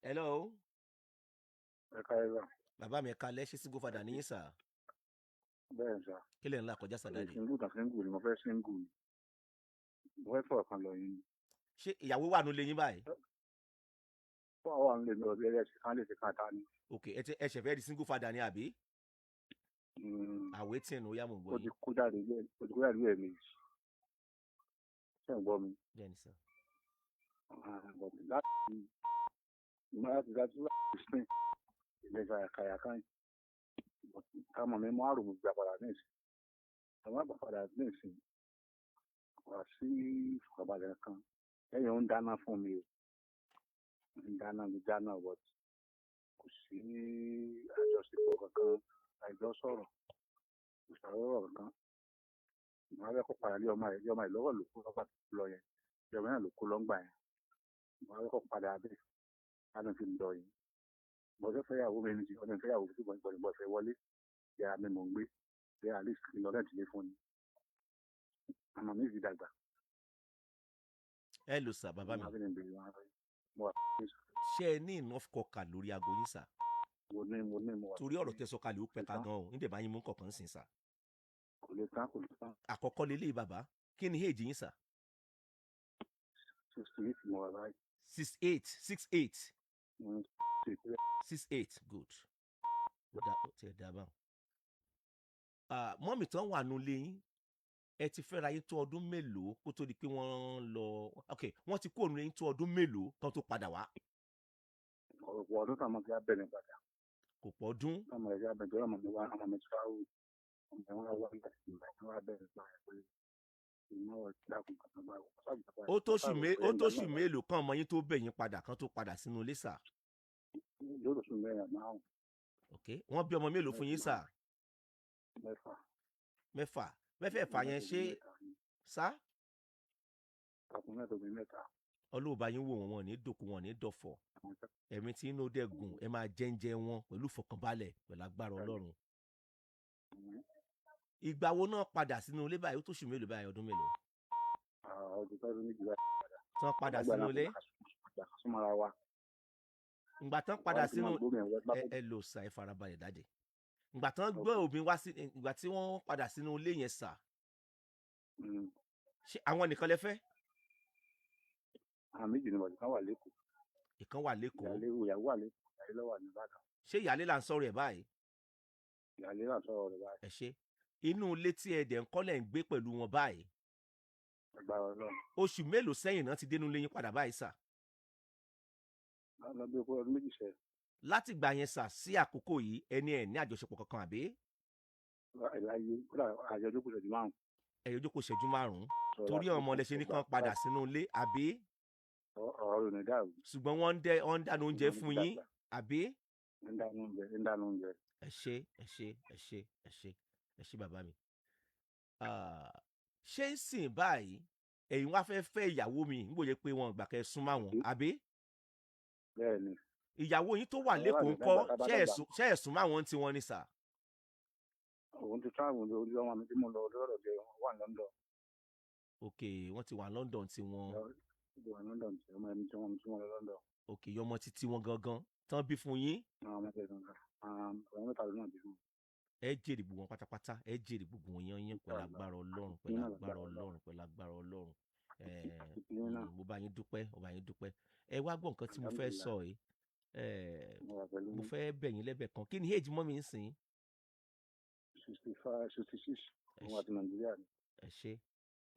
Hello. Ẹ káalẹ́ sà. Bàbá mi ẹ káalẹ́, ṣé single father ni yín sà? Bẹ́ẹ̀ sà. Kí lẹ̀ ń là kọjá sà Èyí dáàdì? single tàn single ni mo fẹ́ single ni. Mo fẹ́ sọ̀rọ̀ kan lọ yín ni. Ṣé ìyàwó wà nílé yín báyìí? Fún àwọn àwọn ilé mi ọ̀bí ẹlẹ́sìn kan lè ṣe kan ta ni. Ok, ẹ ṣẹ̀ fẹ́ di single father ni àbí? Àwétìn ó yá mò ń gbọ́ Ó ti yín. kó jáde ilé mi. Ṣé ń gbọ́ mi? Bẹ́ẹ̀ni sà. Láti láti Spain ìlẹ́sà àkàyà kan kámọ̀ mi mọ́ àrùn gbà padà ní ìsìn. Àwọn àgbà padà ní ìsìn wá sí ìfọ̀kànbalẹ̀ kan. Lẹ́yìn ó ń dáná fún mi o. Ń dáná but kò sí àjọṣepọ̀ kankan, àìjọsọ̀rọ̀, kò sọ̀rọ̀ kankan. Mo fẹ́ kó padà lé ọmọ ẹ̀ lọ́wọ́ ló kó lọ́gbà tó lọ yẹn. Ìjọba náà ló kó lọ́ngbà yẹn. Mo fẹ́ kó padà bẹ́ẹ̀ láti fi lọ yìí. Mo fẹ́ fẹ́yàwó mi ní ti ọdún fẹ́yàwó tí mo gbọ́dọ̀ fẹ́ wọlé. Yàrá mi mò ń gbé. Ṣé at least kí n lọ rẹ̀ tìlé fún ni. Àmọ́ mi ti dàgbà. Hello sà bàbá mi. Mo wà Ṣé ẹ ní enough kọkà lórí aago yín sà? mo wà. Torí ọ̀rọ̀ tẹ́ sọ kalẹ̀ ó pẹ́ka gan o, níbẹ̀ bá yín mú kọ̀ọ̀kan sìn sà. Kò lè tán. Àkọ́kọ́ lélẹ́yìí bàbá, kí ni age yín sà? 68 mo wà báyìí. 68. Mm, 68 good. Ó ti ẹ̀ dá báwọn. Mọ́mì tán wà nulẹ̀ yín, ẹ ti fẹ́ra yín tó ọdún mélòó kó tó di pé wọ́n lọ. Ok, wọ́n ti kúrò nulẹ̀ yín tó ọdún mélòó tán tó padà wá? ọ̀pọ̀ ọdún táwọn ti abẹ́rẹ́ padà. Kò pọ̀ ọdún. Táwọn ẹ̀jẹ̀ abẹ́rẹ́ ọmọ mi wá ọmọ mi travel. Ọmọ mi wá láti ìgbà tí wọ́n abẹ́rẹ́ padà pé ìnáwó dákun kan náà báwo. Ó tóṣù mélòó kan ọmọ yín tó bẹ̀ yín padà kan tó padà sínú ilé sà? Yóò sùn mẹ́rin márùn-ún. Ok, wọ́n bí ọmọ mélòó fún yín sà? Mẹ́fà. Mẹ́fẹ̀ẹ̀fà yẹn ṣé sá? Ọkùnrin mẹ́ta obìnrin mẹ́ta. Ọlọ́ọ̀bá yín wò wọ́n ní dòkú wọn ní dọ̀fọ̀. Ẹ̀mí tí inú dẹ̀gùn ẹ máa jẹ́ńjẹ́ wọn pẹ̀lú ìfọ̀kànbalẹ̀ pẹ̀lú agbára Ọlọ́run. Ìgbà wo náà padà sínú ilé báyìí? Ó tóṣù mélòó báyìí, ọdún mélòó? Ọdún tó ní méjì báyìí padà. Tán padà sínú ilé? Ìgbà tán padà sínú ẹ lò sà, ẹ farabalẹ̀ dáde. Ìgbà tán gbé òbí wá sí ìgbà tí wọ́n padà sínú ilé yẹn sà. Ṣé àwọn nìkan lẹ fẹ́? Àwọn méjì ni bọ̀dé kan wà lẹ́kọ̀ọ́. Ìkan wà lẹ́kọ̀ọ́. Ìyàwó wà lẹ́kọ̀ọ́. Ìyàlé lọ́wọ́ ní Ìbàdàn. Ṣé ìyálé là ń sọ̀rọ̀ ẹ̀ báyìí? Ìyàlé là ń sọ̀rọ̀ rẹ̀ báyìí. Ẹ ṣé. Inú ilé tí ẹ dẹ̀ ń kọ́lẹ̀ ń gbé pẹ̀lú wọn báyìí. Agbára Ọlọ́run. Oṣù mélòó sẹ́yìn náà ti dénú ilé yín padà báyìí sà? Lọ bí ọdún méjì sẹ́yìn. Láti gbà yẹn sà sí àkókò yìí ẹni ẹ̀ ní àjọṣepọ̀ kankan àbí? Láyé kódà àjọjọ́ kò ṣẹ́jú márùn-ún. Ẹ̀yọ́ jókòó ṣẹ́jú márùn-ún. Torí ọmọ lẹ́ṣẹ̀ ní kan padà sínú ilé àbí? Ọ̀rọ̀ ò ní dàrú. Ṣùgbọ́n wọ́n ń dáná oúnjẹ fún yín àbí? Ń dáná oúnjẹ. Ẹ ṣé bàbá mi. Ṣé ń sìn báyìí ẹ̀yin wá fẹ́ ìyàwó mi nígbò yẹ pé wọn gbà kẹ́ súnmọ́ àwọn àbí? Bẹ́ẹ̀ni. Ìyàwó yín tó wà lẹ́kọ̀ọ́ ń kọ́ ṣé ẹ̀ súnmọ́ àwọn tí wọ́n ní sà? Òun ti travel lórí ọmọ mi tí mo lọ lọ́rọ̀ jẹ wà ní London. Ok, wọ́n ti wà London tí wọ́n. Wà ní London tí ọmọ ẹni tí wọ́n lọ London. Ok, ọmọ títí wọn gangan tán bí fún yín. Àwọn ọmọ ẹgbẹ́ gangan. Àwọn mẹ́ta ló náà bí fún. Ẹ jèrè gbogbo wọn pátápátá, ẹ jèrè gbogbo wọn yányán pẹ̀lú agbára Ọlọ́run pẹ̀lú agbára Ọlọ́run. Mo bá yín dúpẹ́. Ẹ wá gbọ́ nǹkan tí mo fẹ́ sọ yìí. Mo fẹ́ bẹ̀ yín lẹ́bẹ̀ kan. Kí ni age mọ́ mi ń sìn? 65, 66. Wọ́n àti Nàìjíríà ni. Ẹ ṣé.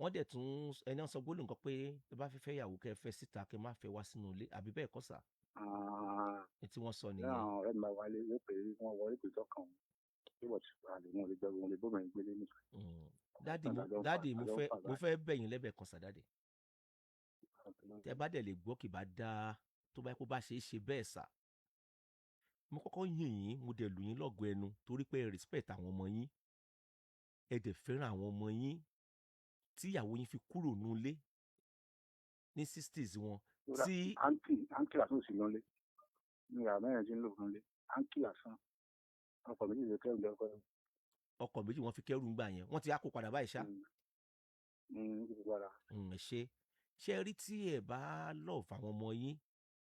Wọ́n dẹ̀ tún ẹni sọ gbólóhùn kan pé ẹ bá fẹ́ ìyàwó kẹ́ fẹ́ síta kẹ́ má fẹ́ wá sínú ilé àbí bẹ́ẹ̀ kọ́ sà? Ní tí wọ́n sọ nìyẹn. Àwọn ọ̀rẹ́ mi máa wálé yóò pé wọ́n wọlé pé tọ́kàn wọn. Wọn lè jẹ́ wọn lè bóbìnrin gbélé nìkan. Dáàdì mo fẹ́ bẹ̀ yín lẹ́bẹ̀ kan sà dáàdì. Tẹ́ bá dẹ̀ lè gbọ́ kì bá dáa tó bá yẹ kó bá ṣe é ṣe bẹ́ẹ̀ sà. Mo kọ́kọ́ yìn yín, mo dẹ̀ lù yín lọ́gọ̀ ẹnu torí pé ẹ respect àwọn ọmọ yín. Ẹ dẹ̀ fẹ́ràn àwọn ọmọ yín tí ìyàwó yín fi kúrò nulé ní 60s wọn. Áńkì lásán sì lọ́lé. Ní ìyá mẹ́rin tí ń lò fún lé. Áńkì lásán. Ọkọ̀ méjì lè kẹ́rù lọ́kọ̀. Ọkọ̀ méjì wọ́n fi kẹ́rù ńgbà yẹn. Wọ́n ti á kó padà báyìí ṣá. Ó ti padà. Ẹ ṣé rí tí ẹ bá love àwọn ọmọ yín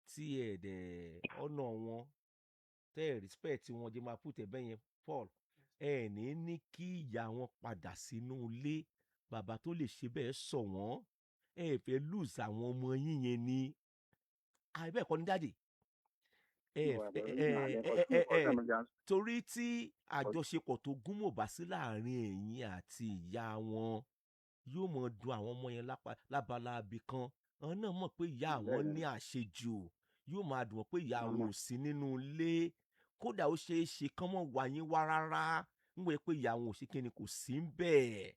tí ẹ̀ dẹ̀ ọ̀nà wọn tẹ́ ẹ̀ respect wọn jẹ́ máa put ẹ̀ bẹ́ẹ̀ yẹn Paul ẹ̀ ní kí ìyá wọn padà sínú ilé bàbá tó lè ṣe bẹ́ẹ̀ sọ wọ́n ẹ̀ fẹ́ lose àwọn ọmọ yín yẹn ni àìbẹ́ẹ̀ kọ́ ni dáàdì torí tí àjọṣepọ̀ tó gúnmọ̀ bá sí láàrin ẹ̀yin àti ìyá wọn yóò mọ̀ dùn àwọn ọmọ yẹn lábala abì kan àwọn náà mọ̀ pé ìyá àwọn ní àṣejù yóò máa dùn wọ́n pé ìyá àwọn ò sí nínú ilé kódà ó ṣeé ṣe kán mọ̀ wá yín wá rárá ń wọ́n pé ìyá àwọn ò sí kíni kò sí ń bẹ́ẹ̀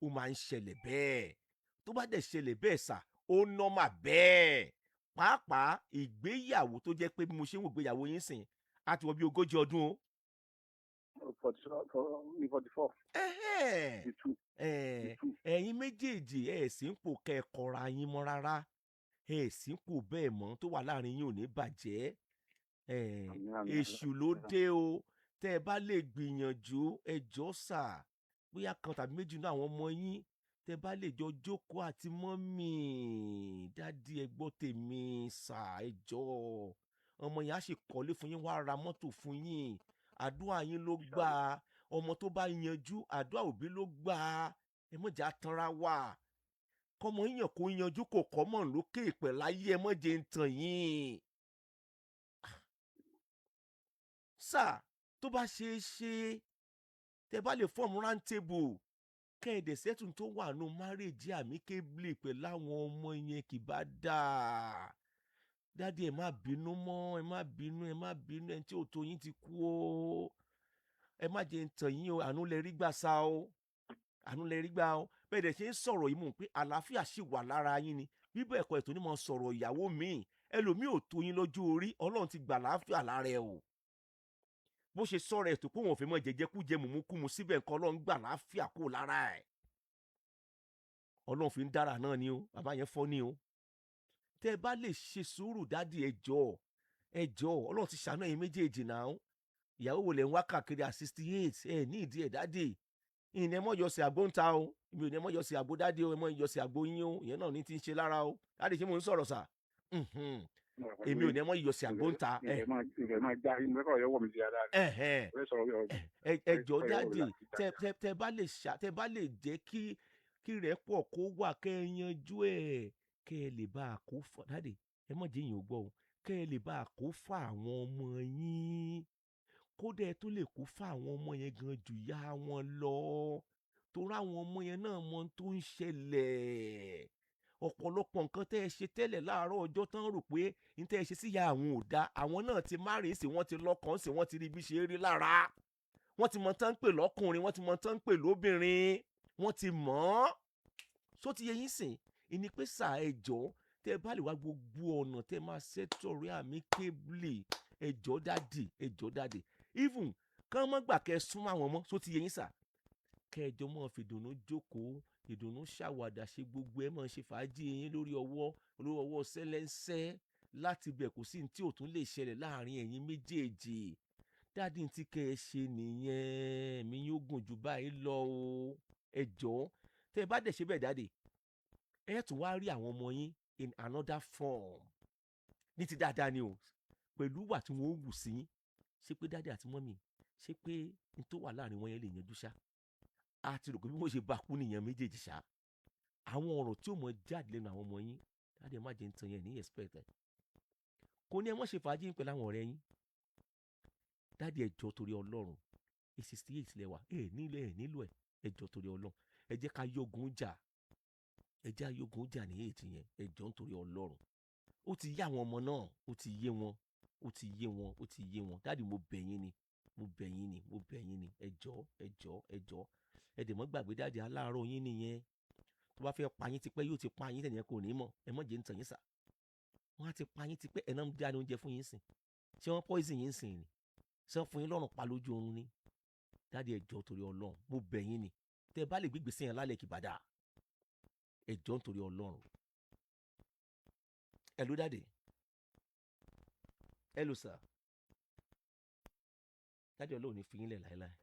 ó máa ń ṣẹlẹ̀ bẹ́ẹ̀ tó bá dẹ̀ ṣẹlẹ̀ bẹ́ẹ̀ sà ó nọ́mà bẹ́ẹ̀ pàápàá ìgbéyàwó tó jẹ́ pé bí mo ṣe ń wò gbéyàwó yín sìn á ti wọ bí 40 ọdún o. 44. Ẹ̀yin méjèèjì ẹ̀ sì ń pò kẹ́kọ̀ọ́ra yín mọ́ rárá ẹ̀ sì ń pò bẹ́ẹ̀ mọ́ tó wà láàrin yín ò ní bàjẹ́ èṣù ló dé o tẹ́ ẹ bá lè gbìyànjú ẹ jọ̀ọ́ sà bóyá kan tàbí méjì náà àwọn ọmọ yín tẹ́ bá lè jọ jókòó àti mọ́mì dádì ẹ gbọ́ tèmi sà ẹ jọ̀ọ́ ọmọ yẹn á sì kọ́lé fún yín wá ra mọ́tò fún yín àdúrà yín ló gbà ọmọ tó bá yanjú àdúrà òbí ló gbà ẹ mọ̀jà tanra wà kọ́mọ yíyan kó yanjú kò kọ́mọ̀ lókè ìpẹ̀ láyé ẹ mọ̀jẹ̀ ń tàn yín. sà tó bá ṣeé ṣe tẹ́ bá lè fọ́ọ̀mù round table kẹ́ẹ̀dẹ̀ sẹ́tùn tó wà nù márèjì amicably pẹ̀lú àwọn ọmọ yẹn kì bá dáa dádì ẹ má bínú mọ́ ẹ má bínú ẹni tí ò tó yín ti kú o ẹ má jẹ́ ń tàn yín o àánú lẹ rí gbà sá o àánú lẹ rí gbà o bẹ́ẹ̀ dẹ̀ ṣe ń sọ̀rọ̀ yìí mọ̀ pé àlàáfíà ṣì wà lára yín ni bíbẹ̀ ẹ̀kọ́ ètò onímọ̀ sọ̀rọ̀ ìyàwó míì ẹlòmíì ò tó yín lójú orí ọlọ́run ti gbà láàfíà lára ẹ o bó ṣe sọ̀rọ̀ ètò pé wọn ò fẹ́ mọ̀ jẹ́jẹ́ kú jẹ mùmúkúmu síbẹ̀ nǹkan ọlọ́run gbà láàfíà kó lára ẹ̀ ọlọ́run fi ń dára náà ni o bàbá yẹn fọ́ ni o tẹ́ ẹ bá lè ṣe sùúrù dádì ẹ jọ̀ọ́ ọlọ́run ti ṣàánú ẹ̀yin méjèèjì náà ìyàwó wo lẹ̀ ń wá káàkiri à 68 ẹ ní ìdí ẹ̀ dádì ìyìn ẹ mọ̀ yọ sí àgbo ń ta o ìmì ò ní ẹ mọ̀ yọ sí àgbo dádì o ẹ mọ̀ yọ sí àgbo yín o ìyẹn náà ní ti ń ṣe lára o dádì ṣé mo ń sọ̀rọ̀ sà èmi ò ní ẹ mọ̀ yọ sí àgbo ń ta ẹ jọ̀ọ́ dádì tẹ́ bá lè jẹ́ kí rẹ̀ pọ̀ kó wà kẹ́ ẹ yanjú ẹ̀ kẹ́ ẹ lè bá a kó fà dáàdì ẹ mọ̀ jẹ́ èèyàn gbọ́ o kẹ́ ẹ lè bá a kó fà àwọn ọmọ yín kódà ẹ tó lè kó fà àwọn ọmọ yẹn gan jù yá wọn lọ torí àwọn ọmọ yẹn náà mọ tó ń ṣẹlẹ̀ ọ̀pọ̀lọpọ̀ nǹkan tẹ́ ẹ ṣe tẹ́lẹ̀ láàárọ̀ ọjọ́ tán rò pé ní tẹ́ ẹ ṣe síyá àwọn ò dá àwọn náà ti márìn sí wọ́n ti lọ́kàn sí wọ́n ti rí bí ṣe rí lára wọ́n ti mọ tán ń pè lọ́kùnrin wọ́n ti mọ tán ń pè lóbìnrin wọ́n ti mọ̀ ọ́ só ti yẹ yín sìn ìní pé sà ẹjọ́ tẹ́ bá lè wá gbogbo ọ̀nà tẹ́ máa ṣètòrí amicably ẹjọ́ dáàdì even kán mọ́ gbà kẹ́ súnmọ́ àwọn ọmọ só ti yẹ yín sà kẹjọ mọ́ fìdùnnú jókòó ìdùnnú ṣàwàdà ṣe gbogbo ẹ mọ́ ṣe fàájì yín lórí ọwọ́ sẹ́lẹ́ńsẹ́ láti bẹ̀ kò sí ní tí ò tún lè ṣẹlẹ̀ láàrin ẹ̀yin méjèèjì dáàdì tí kẹ́ ẹ ṣe nìyẹn mi yóò gùn jù báyìí lọ o ẹjọ́ tẹ́ ẹ bá dẹ̀ ṣe bẹ́ẹ̀ dáàdì ẹ tún wá rí àwọn ọmọ yín in another form ní ti dáadáa ni o pẹ̀lú wà tí wọ́n wù sí ṣé pé dáàdì àti mọ́mì ṣé pé n tó wà láàrin wọn yẹn lè yanjú ṣá a ti rò pé bí wọ́n ṣe bá kú nìyẹn méjèèjì ṣá àwọn ọ̀rọ̀ tí ó mọ jáde lẹ́nu àwọn ọmọ yín dáàdì ẹ má jẹ́ ń tan yẹn ní expect ẹ̀ kò ní ẹ mọ̀ ṣe fàájì ń pẹ̀lú àwọn ọ̀rẹ́ yín dáàdì ẹjọ́ torí ọlọ́run 68 lẹ́wà nílò ẹjọ́ torí ọlọ́run ẹ jẹ́ ká yógun jà ní ètì yẹn ẹjọ́ nítorí ọlọ́run ó ti yé àwọn ọmọ náà ó ti yé wọn dáàdì mo bẹ̀ yín ni ẹjọ́ ẹ dẹ̀ mọ́ gbàgbé dáàdì aláàárọ̀ yín nìyẹn tó bá fẹ́ pa yín tipẹ́ yóò ti pa yín tẹ̀yìn kò ní mọ̀ ẹ mọ̀ jẹ́ ń tàn yín sà wọ́n á ti pa yín tipẹ́ ẹ̀ náà ń dáná oúnjẹ fún yín sìn ṣé wọ́n poison yín sìn ni ṣé wọ́n fún yín lọ́rùn pa lójú oorun ni dáàdì ẹjọ́ torí ọlọ́run mo bẹ̀ yín ni tẹ́ bá lè gbígbé sí yẹn lálẹ́ kìbàdà ẹjọ́ nítorí ọlọ́run ẹ ló dáàdì ẹ ló sà dáàdì ọlọ́run ní fi yín lẹ̀ láéláé.